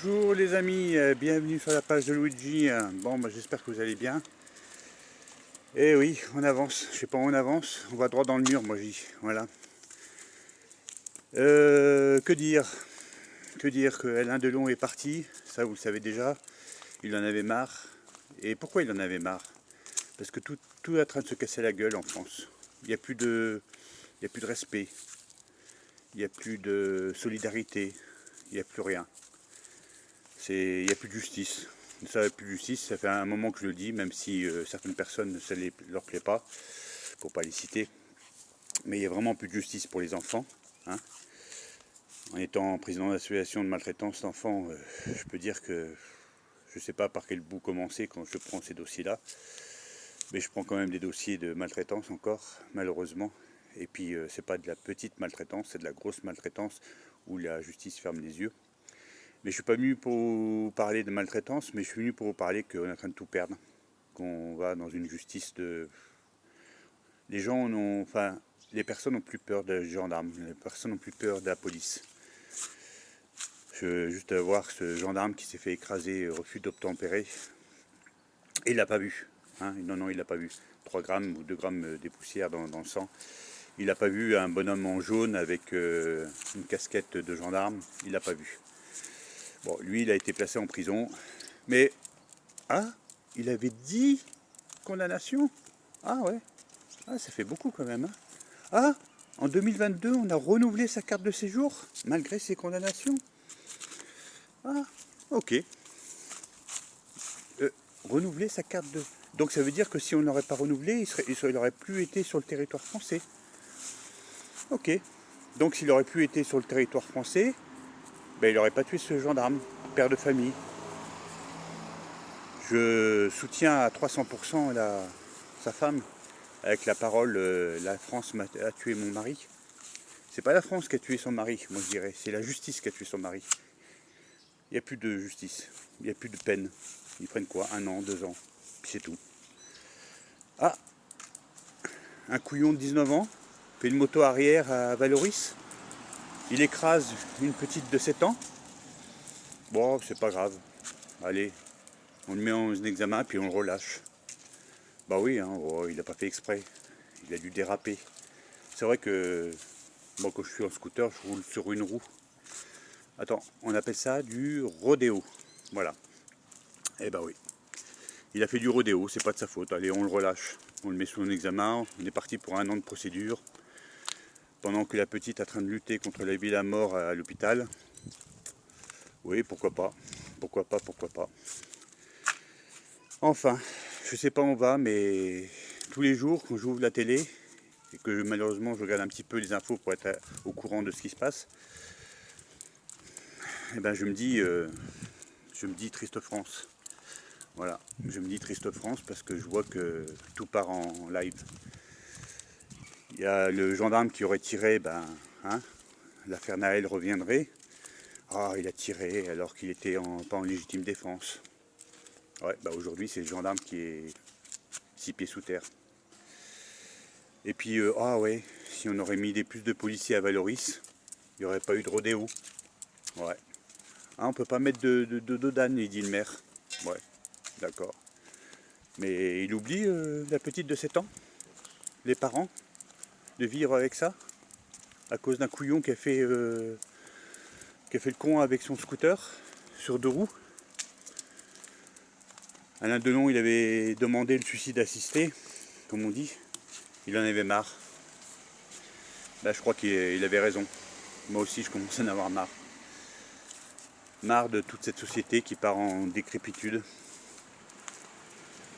Bonjour les amis, bienvenue sur la page de Luigi. Bon, j'espère que vous allez bien. Et oui, on avance, je sais pas où on avance, on va droit dans le mur, moi je dis, voilà. Que dire que Alain Delon est parti, ça vous le savez déjà, il en avait marre. Et pourquoi il en avait marre? Parce que tout est en train de se casser la gueule en France. Il n'y a plus de respect, il n'y a plus de solidarité, il n'y a plus rien. Il n'y a plus de justice. Ça n'a plus de justice, ça fait un moment que je le dis, même si certaines personnes, ça ne leur plaît pas, pour ne pas les citer. Mais il n'y a vraiment plus de justice pour les enfants. Hein. En étant président de l'association de maltraitance d'enfants, je peux dire que je ne sais pas par quel bout commencer quand je prends ces dossiers-là. Mais je prends quand même des dossiers de maltraitance encore, malheureusement. Et puis c'est pas de la petite maltraitance, c'est de la grosse maltraitance où la justice ferme les yeux. Mais je suis pas venu pour vous parler de maltraitance, mais je suis venu pour vous parler qu'on est en train de tout perdre. Qu'on va dans une justice de... Les gens n'ont... Enfin, les personnes n'ont plus peur des gendarmes, les personnes n'ont plus peur de la police. Juste à voir ce gendarme qui s'est fait écraser, refus d'obtempérer, et il l'a pas vu. Hein. Non, il l'a pas vu. 3 grammes ou 2 grammes des poussières dans le sang. Il n'a pas vu un bonhomme en jaune avec une casquette de gendarme, il l'a pas vu. Bon, lui, il a été placé en prison, mais... Ah, il avait 10 condamnations. Ah ouais, ah, ça fait beaucoup quand même. Hein. Ah, en 2022, on a renouvelé sa carte de séjour, malgré ses condamnations. Ah, ok. Renouveler sa carte de... Donc ça veut dire que si on n'aurait pas renouvelé, il n'aurait plus été sur le territoire français. Ok. Donc s'il aurait plus été sur le territoire français, ben, il n'aurait pas tué ce gendarme, père de famille. Je soutiens à 300% sa femme, avec la parole la France a tué mon mari. C'est pas la France qui a tué son mari, moi je dirais, c'est la justice qui a tué son mari. Il n'y a plus de justice, il n'y a plus de peine. Ils prennent quoi? 1 an, 2 ans, puis c'est tout. Ah, un couillon de 19 ans fait une moto arrière à Valoris. Il écrase une petite de 7 ans. Bon, c'est pas grave. Allez, on le met en examen puis on le relâche. Bah oui, hein, oh, il n'a pas fait exprès. Il a dû déraper. C'est vrai que moi, quand je suis en scooter, je roule sur une roue. Attends, on appelle ça du rodéo. Voilà. Eh ben oui. Il a fait du rodéo, c'est pas de sa faute. Allez, on le relâche. On le met sous un examen. On est parti pour 1 an de procédure. Pendant que la petite est en train de lutter contre la vie et la mort à l'hôpital. Oui, pourquoi pas. Pourquoi pas, pourquoi pas. Enfin, je sais pas où on va, mais tous les jours, quand j'ouvre la télé, et que malheureusement je regarde un petit peu les infos pour être au courant de ce qui se passe, eh ben je me dis triste France. Voilà, je me dis triste France parce que je vois que tout part en live. Il y a le gendarme qui aurait tiré, l'affaire Naël reviendrait. Ah, il a tiré alors qu'il était pas en légitime défense. Ouais, aujourd'hui c'est le gendarme qui est 6 pieds sous terre. Et puis, ah ouais, si on aurait mis plus de policiers à Valoris, il n'y aurait pas eu de rodéo. Ouais. Ah, on peut pas mettre de dodane, il dit le maire. Ouais, d'accord. Mais il oublie la petite de 7 ans, les parents, de vivre avec ça, à cause d'un couillon qui a fait le con avec son scooter sur 2 roues. Alain Delon, il avait demandé le suicide assisté, comme on dit. Il en avait marre. Là, je crois qu'il avait raison. Moi aussi, je commence à en avoir marre. Marre de toute cette société qui part en décrépitude.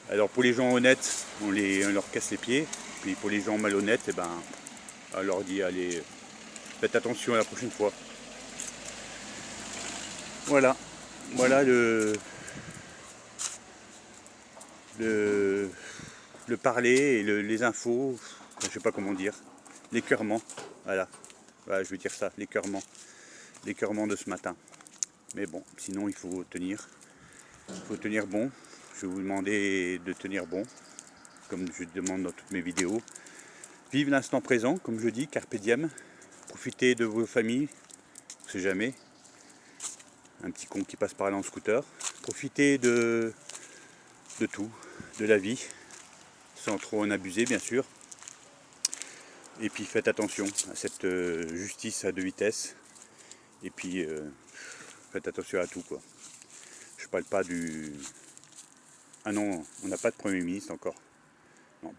Alors pour les gens honnêtes, on leur casse les pieds. Puis pour les gens malhonnêtes, on leur dit allez, faites attention à la prochaine fois. Voilà. Voilà le parler et les infos, je sais pas comment dire, l'écœurement. Voilà, je veux dire ça, l'écœurement de ce matin. Mais bon, sinon il faut tenir bon. Je vais vous demander de tenir bon, comme je demande dans toutes mes vidéos. Vive l'instant présent, comme je dis, carpe diem. Profitez de vos familles, on ne sait jamais. un petit con qui passe par là en scooter. Profitez de tout, de la vie, sans trop en abuser bien sûr. Et puis faites attention à cette justice à 2 vitesses. Et puis faites attention à tout quoi. Je parle pas du... Ah non, on n'a pas de Premier ministre encore.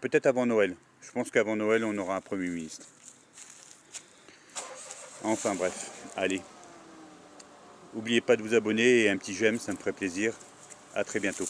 Peut-être avant Noël. Je pense qu'avant Noël, on aura un Premier ministre. Enfin bref, allez. N'oubliez pas de vous abonner et un petit j'aime, ça me ferait plaisir. À très bientôt.